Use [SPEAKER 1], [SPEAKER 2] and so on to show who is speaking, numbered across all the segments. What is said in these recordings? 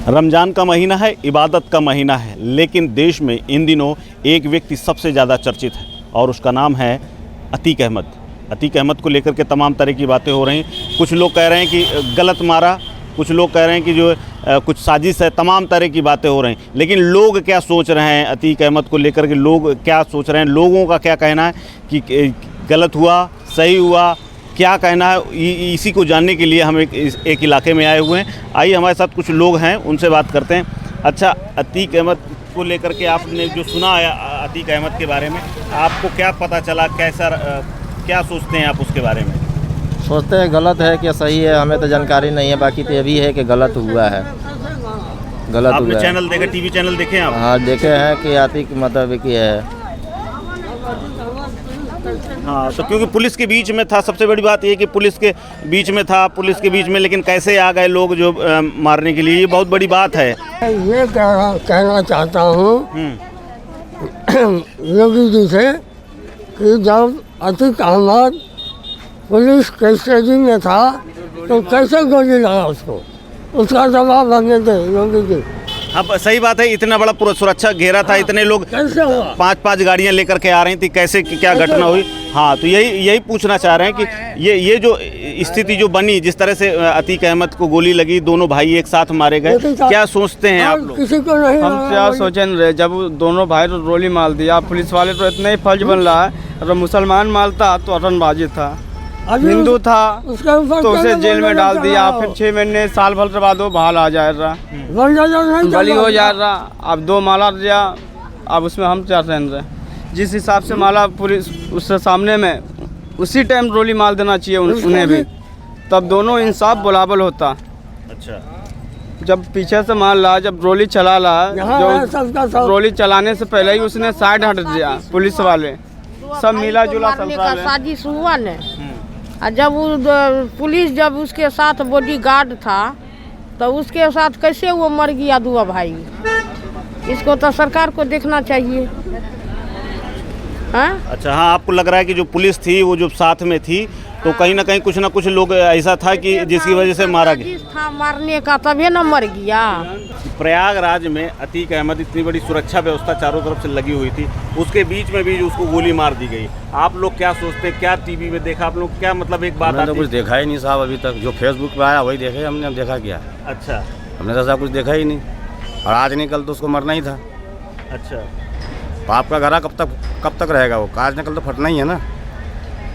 [SPEAKER 1] रमज़ान का महीना है, इबादत का महीना है, लेकिन देश में इन दिनों एक व्यक्ति सबसे ज़्यादा चर्चित है और उसका नाम है अतीक अहमद। अतीक अहमद को लेकर के तमाम तरह की बातें हो रही हैं। कुछ लोग कह रहे हैं कि गलत मारा, कुछ लोग कह रहे हैं कि जो कुछ साजिश है, तमाम तरह की बातें हो रही हैं। लेकिन लोग क्या सोच रहे हैं अतीक अहमद को लेकर के, लोग क्या सोच रहे हैं, लोगों का क्या कहना है कि गलत हुआ, सही हुआ, क्या कहना है, इसी को जानने के लिए हम एक इलाके में आए हुए हैं। आइए हमारे साथ कुछ लोग हैं, उनसे बात करते हैं। अच्छा, अतीक अहमद को लेकर के आपने जो सुना है अतीक अहमद के बारे में, आपको क्या पता चला, कैसा, क्या सोचते हैं आप उसके बारे में?
[SPEAKER 2] सोचते हैं गलत है कि सही है, हमें तो जानकारी नहीं है। बाकी तो ये भी है कि गलत हुआ है, गलत
[SPEAKER 1] आपने
[SPEAKER 2] हुआ है।
[SPEAKER 1] चैनल देखा, टीवी चैनल देखे आप?
[SPEAKER 2] हाँ देखे हैं कि अतीक मतलब कि है।
[SPEAKER 1] हाँ, तो क्योंकि पुलिस के बीच में था, सबसे बड़ी बात ये कि पुलिस के बीच में था, पुलिस के बीच में, लेकिन कैसे आ गए लोग जो मारने के लिए, ये बहुत बड़ी बात है।
[SPEAKER 3] ये कहना चाहता हूँ योगी जी से कि जब अतीक अहमद पुलिस कस्टडी में था तो कैसे गोली लगा उसको, उसका जवाब हमें दे योगी जी।
[SPEAKER 1] अब सही बात है, इतना बड़ा पूरा सुरक्षा घेरा था, इतने लोग
[SPEAKER 3] कैसे हुआ?
[SPEAKER 1] 5-5 गाड़ियां लेकर के आ रही थी, कैसे क्या घटना हुई? हाँ, तो यही पूछना चाह रहे हैं कि ये जो स्थिति जो बनी, जिस तरह से अतीक अहमद को गोली लगी, दोनों भाई एक साथ मारे गए, क्या सोचते हैं आप लोग?
[SPEAKER 3] किसी को नहीं,
[SPEAKER 4] हम क्या सोचें रे, जब दोनों भाई तो गोली मार दिया, पुलिस वाले तो इतना ही फर्ज बन रहा है। अगर मुसलमान मारता तो अतनबाजी था, हिंदू था तो उसे जेल में डाल दिया, फिर 6 महीने साल भर के बाद वो बहाल आ जाएगा, बली हो जाएगा। अब 2 माला दिया, अब उसमें हम क्या रह रहे? जिस हिसाब से माला पुलिस उसके सामने में उसी टाइम गोली मार देना चाहिए उन्हें भी, तब दोनों इंसाफ बराबर होता।
[SPEAKER 1] अच्छा,
[SPEAKER 4] जब पीछे से मार ला, जब गोली चला ला, जो गोली चलाने से पहले ही उसने साइड हट दिया, पुलिस वाले सब मिला जुला
[SPEAKER 5] साजिश हुआ न। और जब पुलिस जब उसके साथ बॉडीगार्ड था तो उसके साथ कैसे वो मर गया दुआ भाई? इसको तो सरकार को देखना चाहिए। हाँ?
[SPEAKER 1] अच्छा, हाँ, आपको लग रहा है कि जो पुलिस थी वो जो साथ में थी, तो कहीं ना कहीं कुछ ना कुछ लोग ऐसा था कि जिसकी वजह से मारा गया
[SPEAKER 5] था, मारने का, तभी न मर गया।
[SPEAKER 1] प्रयागराज में अतीक अहमद, इतनी बड़ी सुरक्षा व्यवस्था चारों तरफ से लगी हुई थी, उसके बीच में भी उसको गोली मार दी गई। आप लोग क्या सोचते हैं, क्या टीवी में देखा आप लोग, क्या मतलब एक बात?
[SPEAKER 2] हमने तो कुछ देखा ही नहीं साहब अभी तक, जो फेसबुक पे आया वही देखे हमने। अब देखा क्या?
[SPEAKER 1] अच्छा,
[SPEAKER 2] हमने तो ऐसा कुछ देखा ही नहीं। और आज नहीं कल तो उसको मरना ही था।
[SPEAKER 1] अच्छा,
[SPEAKER 2] बाप का घरा कब तक रहेगा वो? आज न कल तो फटना ही है ना।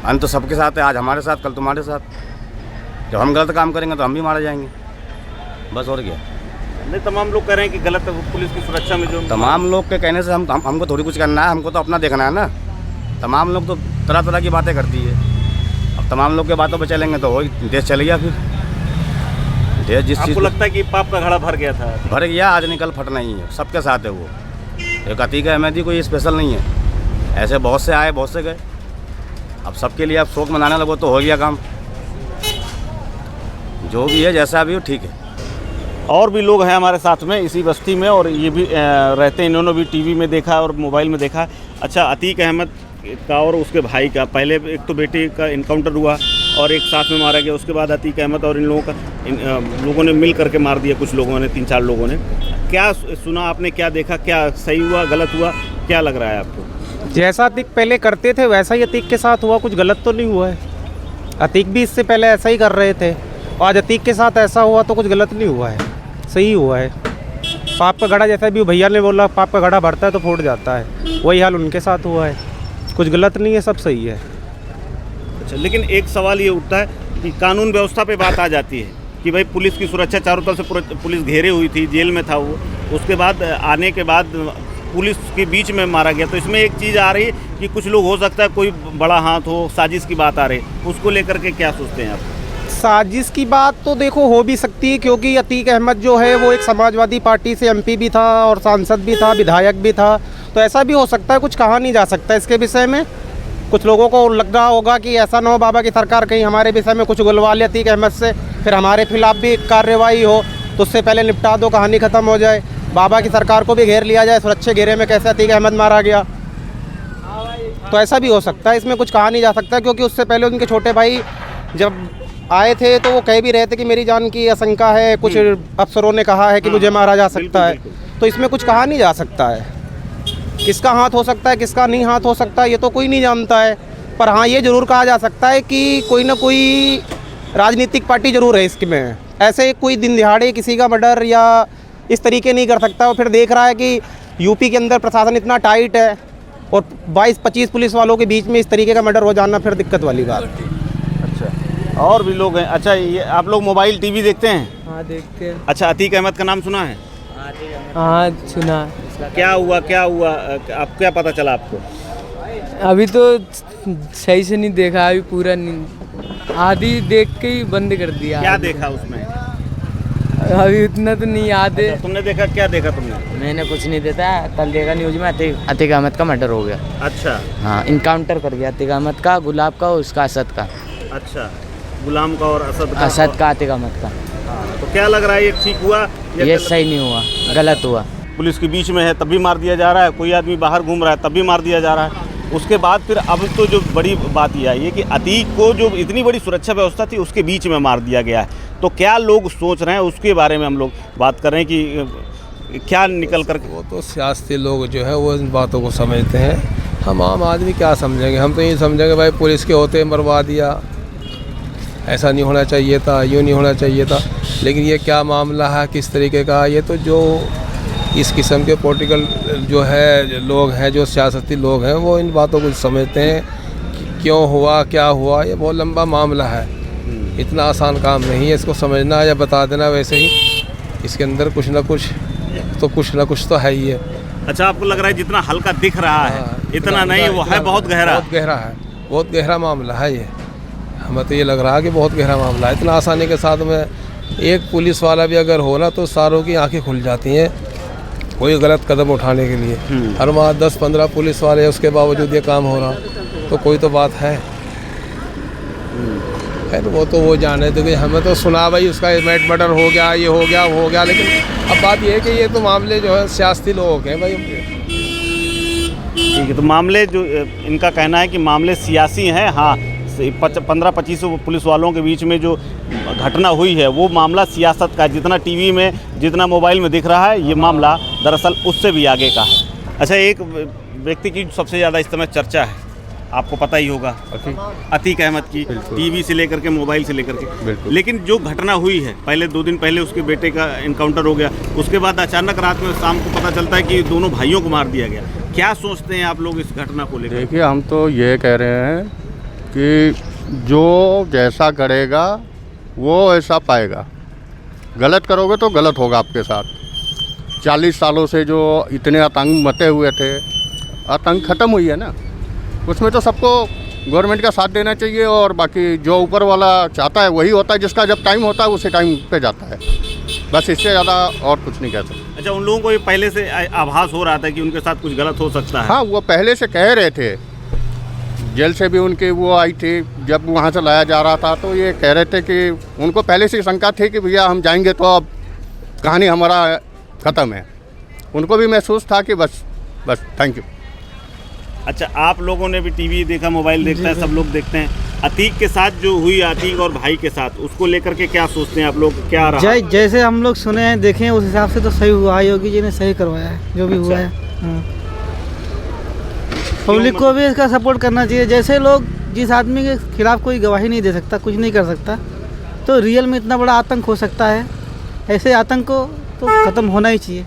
[SPEAKER 2] अंत तो सबके साथ है, आज हमारे साथ, कल तुम्हारे साथ। जब हम गलत काम करेंगे तो हम भी मारे जाएंगे, बस। और क्या?
[SPEAKER 1] नहीं, तमाम लोग कह रहे हैं कि गलत पुलिस की सुरक्षा में जो
[SPEAKER 2] तमाम लोग के कहने से हमको थोड़ी कुछ करना है, हमको तो अपना देखना है ना। तमाम लोग तो तरह तरह की बातें करती है। अब तमाम लोग के बातों पर चलेंगे तो वही देश चल गया। फिर देश जिस चीज़
[SPEAKER 1] आपको लगता है कि पाप का घड़ा भर गया था?
[SPEAKER 2] भर गया, आज निकल फटना ही है, सबके साथ है वो। एक अतीक अहमद ही कोई स्पेशल नहीं है, ऐसे बहुत से आए, बहुत से गए। अब सबके लिए आप शोक मनाने लगो तो हो गया काम। जो भी है, जैसा भी हो, ठीक है।
[SPEAKER 1] और भी लोग हैं हमारे साथ में इसी बस्ती में, और ये भी रहते हैं, इन्होंने भी टीवी में देखा और मोबाइल में देखा। अच्छा, अतीक अहमद का और उसके भाई का पहले एक तो बेटे का इनकाउंटर हुआ और एक साथ में मारा गया, उसके बाद अतीक अहमद और इन लोगों ने मिल करके मार दिया, कुछ लोगों ने, 3-4 लोगों ने। क्या सुना आपने, क्या देखा, क्या सही हुआ, गलत हुआ, क्या लग रहा है आपको?
[SPEAKER 6] जैसा अतीक पहले करते थे वैसा ही अतीक के साथ हुआ, कुछ गलत तो नहीं हुआ है। अतीक भी इससे पहले ऐसा ही कर रहे थे, और आज अतीक के साथ ऐसा हुआ तो कुछ गलत नहीं हुआ है, सही हुआ है। पाप का घड़ा, जैसा भी भैया ने बोला, पाप का घड़ा भरता है तो फूट जाता है, वही हाल उनके साथ हुआ है। कुछ गलत नहीं है, सब सही है।
[SPEAKER 1] अच्छा, लेकिन एक सवाल ये उठता है कि कानून व्यवस्था पे बात आ जाती है कि भाई पुलिस की सुरक्षा चारों तरफ से पुलिस घेरे हुई थी, जेल में था वो, उसके बाद आने के बाद पुलिस के बीच में मारा गया। तो इसमें एक चीज़ आ रही है कि कुछ लोग, हो सकता है कोई बड़ा हाथ हो, साजिश की बात आ रही है, उसको लेकर के क्या सोचते हैं आप?
[SPEAKER 6] साजिश की बात तो देखो हो भी सकती है, क्योंकि अतीक अहमद जो है वो एक समाजवादी पार्टी से MP भी था और सांसद भी था, विधायक भी था, तो ऐसा भी हो सकता है। कुछ कहा नहीं जा सकता इसके विषय में। कुछ लोगों को लग रहा होगा कि ऐसा ना हो बाबा की सरकार कहीं हमारे विषय में कुछ गुलवा ले अतीक अहमद से, फिर हमारे खिलाफ भी कार्रवाई हो, तो उससे पहले निपटा दो, कहानी ख़त्म हो जाए। बाबा की सरकार को भी घेर लिया जाए, सुरक्षा घेरे में कैसे अतीक अहमद मारा गया, तो ऐसा भी हो सकता है। इसमें कुछ कहा नहीं जा सकता, क्योंकि उससे पहले उनके छोटे भाई जब आए थे तो वो कह भी रहे थे कि मेरी जान की आशंका है, कुछ अफसरों ने कहा है कि मुझे मारा जा सकता है। तो इसमें कुछ कहा नहीं जा सकता है, किसका हाथ हो सकता है किसका नहीं हाथ हो सकता है ये तो कोई नहीं जानता है। पर हाँ, ये ज़रूर कहा जा सकता है कि कोई ना कोई राजनीतिक पार्टी ज़रूर है इसमें। ऐसे कोई दिन दिहाड़े किसी का मर्डर या इस तरीके नहीं कर सकता। और फिर देख रहा है कि यूपी के अंदर प्रशासन इतना टाइट है और 22-25 पुलिस वालों के बीच में इस तरीके का मर्डर हो जाना फिर दिक्कत वाली बात है।
[SPEAKER 1] अच्छा, और भी लोग हैं। अच्छा, ये आप लोग मोबाइल टीवी देखते हैं?
[SPEAKER 7] हाँ देखते हैं।
[SPEAKER 1] अच्छा, अतीक अहमद का नाम सुना है?
[SPEAKER 7] हाँ सुना।
[SPEAKER 1] क्या हुआ आप क्या पता चला आपको?
[SPEAKER 7] अभी तो सही से नहीं देखा, अभी पूरा नहीं, आधी देख के ही बंद कर दिया।
[SPEAKER 1] क्या देखा उसमें?
[SPEAKER 7] अभी उतना तो नहीं याद है।
[SPEAKER 1] अच्छा, तुमने देखा? क्या देखा तुमने?
[SPEAKER 8] मैंने कुछ नहीं देखा, कल देखा न्यूज़ में अतीक अहमद का मर्डर हो गया।
[SPEAKER 1] अच्छा,
[SPEAKER 8] हाँ, इनकाउंटर कर गया अतीक अहमद का, गुलाब का और उसका असद का।
[SPEAKER 1] अच्छा, गुलाम का और असद
[SPEAKER 8] का अतीक अहमद का।
[SPEAKER 1] तो क्या लग रहा है, ये ठीक हुआ?
[SPEAKER 8] ये सही नहीं हुआ, गलत हुआ।
[SPEAKER 1] पुलिस के बीच में है तब भी मार दिया जा रहा है, कोई आदमी बाहर घूम रहा है तब भी मार दिया जा रहा है। उसके बाद फिर अब तो जो बड़ी बात यह आई है कि अतीक को जो इतनी बड़ी सुरक्षा व्यवस्था थी उसके बीच में मार दिया गया है। तो क्या लोग सोच रहे हैं उसके बारे में हम लोग बात कर रहे हैं कि क्या निकल कर।
[SPEAKER 9] वो तो सियासी लोग जो है वो इन बातों को समझते हैं, हम आम आदमी क्या समझेंगे? हम तो ये समझेंगे भाई पुलिस के होते मरवा दिया, ऐसा नहीं होना चाहिए था, यूँ नहीं होना चाहिए था। लेकिन ये क्या मामला है, किस तरीके का, ये तो जो इस किस्म के पॉलिटिकल जो है लोग हैं, जो सियासती लोग हैं, वो इन बातों को समझते हैं कि क्यों हुआ, क्या हुआ। ये बहुत लंबा मामला है, इतना आसान काम नहीं है इसको समझना या बता देना। वैसे ही इसके अंदर कुछ ना कुछ तो है ही है।
[SPEAKER 1] अच्छा, आपको लग रहा है जितना हल्का दिख रहा है इतना नहीं, वो है बहुत गहरा।
[SPEAKER 9] बहुत गहरा है, बहुत गहरा मामला है ये। हमें तो ये लग रहा है कि बहुत गहरा मामला है। इतना आसानी के साथ में एक पुलिस वाला भी अगर हो ना तो सारों की आंखें खुल जाती हैं कोई गलत कदम उठाने के लिए। हर वहाँ 10-15 पुलिस वाले उसके बावजूद ये काम हो रहा, तो कोई तो बात है। खैर वो तो वो जाने तो कि हमें तो सुना भाई उसका मर्डर हो गया, ये हो गया, वो हो गया। लेकिन अब बात ये है कि ये तो मामले जो है सियासी लोग हैं भाई।
[SPEAKER 1] ठीक है, तो मामले जो इनका कहना है कि मामले सियासी हैं। हाँ, 15-25 पुलिस वालों के बीच में जो घटना हुई है वो मामला सियासत का है। जितना टीवी में, जितना मोबाइल में दिख रहा है, ये मामला दरअसल उससे भी आगे का है। अच्छा, एक व्यक्ति की सबसे ज़्यादा इस समय चर्चा है, आपको पता ही होगा, अतीक अहमद की, टीवी से लेकर के, मोबाइल से लेकर के। लेकिन जो घटना हुई है, पहले 2 दिन पहले उसके बेटे का इनकाउंटर हो गया, उसके बाद अचानक रात में शाम को पता चलता है कि दोनों भाइयों को मार दिया गया। क्या सोचते हैं आप लोग इस घटना को लेकर?
[SPEAKER 10] देखिए, हम तो ये कह रहे हैं कि जो जैसा करेगा वो ऐसा पाएगा। गलत करोगे तो गलत होगा आपके साथ। 40 सालों से जो इतने आतंक मचे हुए थे, आतंक ख़त्म हुई है ना, उसमें तो सबको गवर्नमेंट का साथ देना चाहिए। और बाकी जो ऊपर वाला चाहता है वही होता है, जिसका जब टाइम होता है उसी टाइम पे जाता है। बस इससे ज़्यादा और कुछ नहीं कह सकते।
[SPEAKER 1] अच्छा, उन लोगों को ये पहले से आभास हो रहा था कि उनके साथ कुछ गलत हो सकता है?
[SPEAKER 10] हाँ, वो पहले से कह रहे थे। जेल से भी उनके वो आई थी, जब वहाँ से लाया जा रहा था तो ये कह रहे थे कि उनको पहले से शंका थी कि भैया हम जाएंगे तो अब कहानी हमारा ख़त्म है। उनको भी महसूस था कि बस थैंक यू।
[SPEAKER 1] अच्छा, आप लोगों ने भी टीवी देखा, मोबाइल देखता है, सब लोग देखते हैं। अतीक के साथ जो हुई, अतीक और भाई के साथ, उसको लेकर के क्या सोचते हैं आप लोग? क्या रहा?
[SPEAKER 7] जैसे हम लोग सुने हैं, देखे हैं, उस हिसाब से तो सही हुआ। योगी जी ने सही करवाया है जो भी हुआ है। पब्लिक को भी इसका सपोर्ट करना चाहिए। जैसे लोग, जिस आदमी के खिलाफ कोई गवाही नहीं दे सकता, कुछ नहीं कर सकता, तो रियल में इतना बड़ा आतंक हो सकता है। ऐसे आतंक को तो ख़त्म होना ही चाहिए,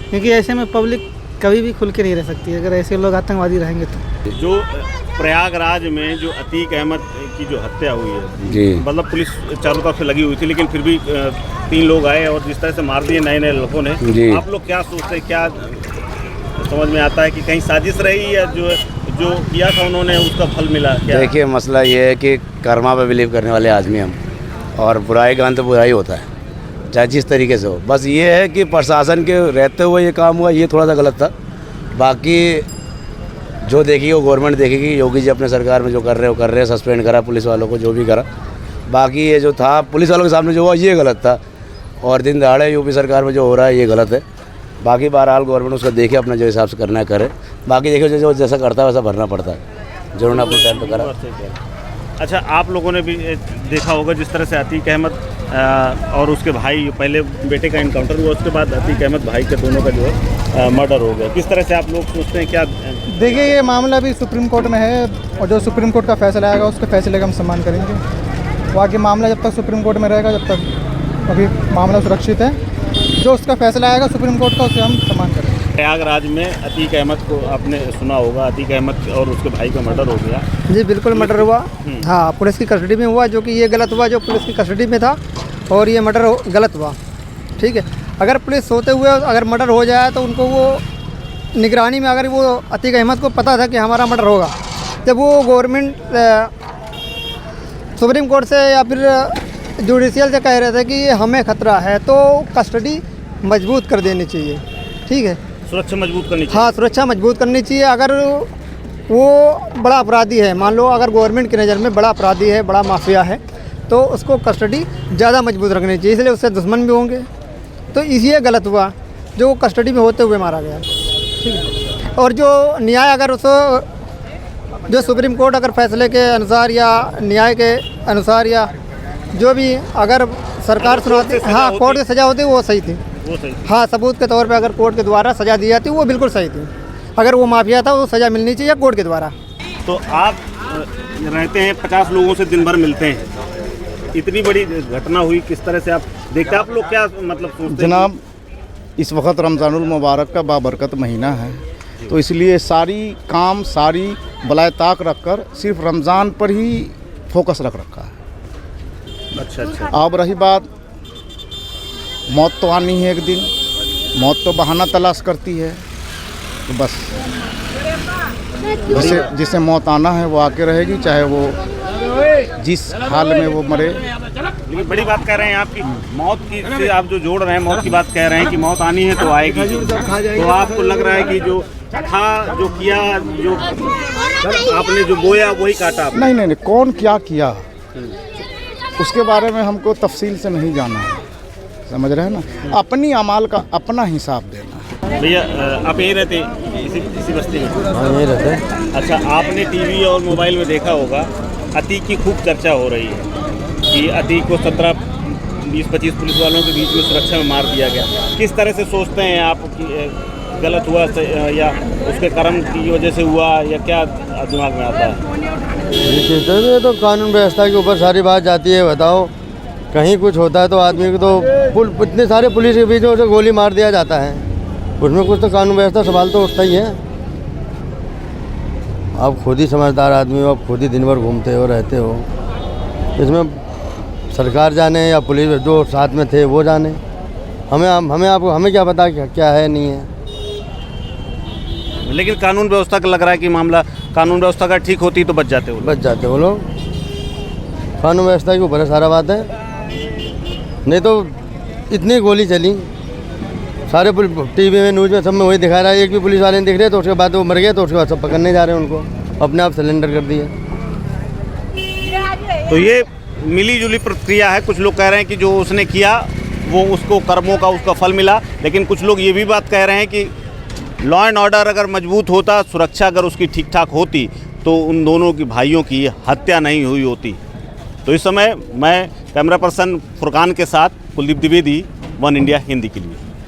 [SPEAKER 7] क्योंकि ऐसे में पब्लिक कभी भी खुल के नहीं रह सकती अगर ऐसे लोग आतंकवादी रहेंगे तो।
[SPEAKER 1] जो प्रयागराज में जो अतीक अहमद की जो हत्या हुई है
[SPEAKER 10] जी,
[SPEAKER 1] मतलब पुलिस चारों तरफ से लगी हुई थी, लेकिन फिर भी 3 लोग आए और जिस तरह से मार दिए नए लोगों ने, आप लोग क्या सोचते हैं? क्या समझ में आता है कि कहीं साजिश रही या जो किया था उन्होंने उसका फल मिला? क्या
[SPEAKER 2] देखिए, मसला ये है कि कर्मा पे बिलीव करने वाले आदमी हम, और बुराई का अंत बुराई होता है, चाहे जिस तरीके से हो। बस ये है कि प्रशासन के रहते हुए ये काम हुआ, ये थोड़ा सा गलत था। बाकी जो देखेगी वो गवर्नमेंट देखेगी। योगी जी अपने सरकार में जो कर रहे हैं, सस्पेंड करा पुलिस वालों को, जो भी करा। बाकी ये जो था पुलिस वालों के सामने जो हुआ ये गलत था, और दिन दहाड़े यूपी सरकार में जो हो रहा है ये गलत है। बाकी बहरहाल गवर्नमेंट उसको देखे, अपना जो हिसाब से करना है करे। बाकी देखिए, जो जैसा करता है वैसा भरना पड़ता है। जो उन्होंने अपने टाइम पर करा।
[SPEAKER 1] अच्छा, आप लोगों ने भी देखा होगा जिस तरह से अतीक अहमद और उसके भाई, पहले बेटे का इनकाउंटर हुआ, उसके बाद अतीक अहमद भाई के दोनों का जो है मर्डर हो गया। किस तरह से आप लोग सोचते हैं, क्या?
[SPEAKER 11] देखिए, ये मामला भी सुप्रीम कोर्ट में है और जो सुप्रीम कोर्ट का फैसला आएगा उसके फैसले का हम सम्मान करेंगे। बाकी मामला जब तक सुप्रीम कोर्ट में रहेगा, जब तक अभी मामला सुरक्षित है, जो उसका फैसला आएगा सुप्रीम कोर्ट का, उसे हम सम्मान करेंगे।
[SPEAKER 1] प्रयागराज में अतीक अहमद को आपने सुना होगा, अतीक अहमद और उसके भाई का मर्डर हो गया।
[SPEAKER 12] जी बिल्कुल, मर्डर हुआ। हाँ, पुलिस की कस्टडी में हुआ, जो कि ये गलत हुआ जो पुलिस की कस्टडी में था, और ये मर्डर गलत हुआ। ठीक है, अगर पुलिस सोते हुए अगर मर्डर हो जाए तो उनको वो निगरानी में, अगर वो अतीक अहमद को पता था कि हमारा मर्डर होगा, जब वो गवर्नमेंट सुप्रीम कोर्ट से या फिर जुडिशियल से कह रहे थे कि हमें खतरा है, तो कस्टडी मजबूत कर देनी चाहिए। ठीक है,
[SPEAKER 1] सुरक्षा मजबूत करनी चाहिए।
[SPEAKER 12] हाँ, सुरक्षा मजबूत करनी चाहिए। अगर वो बड़ा अपराधी है, मान लो अगर गवर्नमेंट की नज़र में बड़ा अपराधी है, बड़ा माफिया है, तो उसको कस्टडी ज़्यादा मजबूत रखनी चाहिए, इसलिए उससे दुश्मन भी होंगे। तो इसलिए गलत हुआ जो कस्टडी में होते हुए मारा गया। ठीक है, और जो न्याय अगर उसको, जो सुप्रीम कोर्ट अगर फैसले के अनुसार या न्याय के अनुसार या जो भी अगर सरकार सुनाती, हाँ, कोर्ट की सज़ा होती वो सही थी।
[SPEAKER 1] वो सही।
[SPEAKER 12] हाँ, सबूत के तौर पे अगर कोर्ट के द्वारा सज़ा दी जाती वो बिल्कुल सही थी। अगर वो माफिया था वो सज़ा मिलनी चाहिए कोर्ट के द्वारा।
[SPEAKER 1] तो आप रहते हैं, 50 लोगों से दिन भर मिलते हैं, इतनी बड़ी घटना हुई, किस तरह से आप देखते हैं? आप लोग क्या मतलब सोचते हैं?
[SPEAKER 13] जनाब, इस वक्त रमज़ानुल मुबारक का बाबरकत महीना है, तो इसलिए सारी काम, सारी बलाए ताक रख कर सिर्फ रमज़ान पर ही फोकस रख रखा है।
[SPEAKER 1] अच्छा।
[SPEAKER 13] अब रही बात, मौत तो आनी है एक दिन, मौत तो बहाना तलाश करती है, तो बस जिसे मौत आना है वो आके रहेगी, चाहे वो जिस हाल में वो मरे।
[SPEAKER 1] लेकिन बड़ी बात कह रहे हैं आपकी मौत की, से आप जो जोड़ रहे हैं, मौत की बात कह रहे हैं कि मौत आनी है तो आएगी। तो आपको लग रहा है कि जो था, जो किया, जो आपने जो बोया वही काटा आपने?
[SPEAKER 13] नहीं, कौन क्या किया उसके बारे में हमको तफसील से नहीं जाना है, समझ रहे हैं ना। अपनी अमाल का अपना हिसाब देना है।
[SPEAKER 1] भैया, आप यहीं रहते हैं इसी बस्ती में?
[SPEAKER 14] हाँ, यहीं रहते हैं।
[SPEAKER 1] अच्छा, आपने टीवी और मोबाइल में देखा होगा, अतीक की खूब चर्चा हो रही है कि अतीक को 17-20-25 पुलिस वालों के बीच में सुरक्षा में मार दिया गया। किस तरह से सोचते हैं आप कि गलत हुआ या उसके कर्म की वजह से हुआ, या क्या दिमाग में आता है?
[SPEAKER 14] ये तो कानून व्यवस्था के ऊपर सारी बात जाती है। बताओ, कहीं कुछ होता है तो आदमी को तो इतने सारे पुलिस के बीच में उसे गोली मार दिया जाता है, उसमें कुछ तो कानून व्यवस्था सवाल तो उठता ही है। आप खुद ही समझदार आदमी हो, आप खुद ही दिन भर घूमते हो, रहते हो, इसमें सरकार जाने या पुलिस जो साथ में थे वो जाने, हमें क्या पता क्या है नहीं है।
[SPEAKER 1] लेकिन कानून व्यवस्था का लग रहा है कि मामला कानून व्यवस्था का ठीक होती तो बच जाते
[SPEAKER 14] वो लोग। कानून व्यवस्था के ऊपर है सारा बात है, नहीं तो इतनी गोली चली, सारे टीवी में, न्यूज़ में, सब में वही दिखा रहा है। एक भी पुलिस वाले नहीं दिख रहे, तो उसके बाद वो मर गए, तो उसके बाद सब पकड़ने जा रहे हैं उनको, अपने आप सिलेंडर कर दिए।
[SPEAKER 1] तो ये मिली जुली प्रक्रिया है। कुछ लोग कह रहे हैं कि जो उसने किया वो उसको कर्मों का उसका फल मिला, लेकिन कुछ लोग ये भी बात कह रहे हैं कि लॉ एंड ऑर्डर अगर मजबूत होता, सुरक्षा अगर उसकी ठीक ठाक होती, तो उन दोनों की भाइयों की हत्या नहीं हुई होती। तो इस समय मैं कैमरा पर्सन फुरकान के साथ कुलदीप द्विवेदी, वन इंडिया हिंदी के लिए।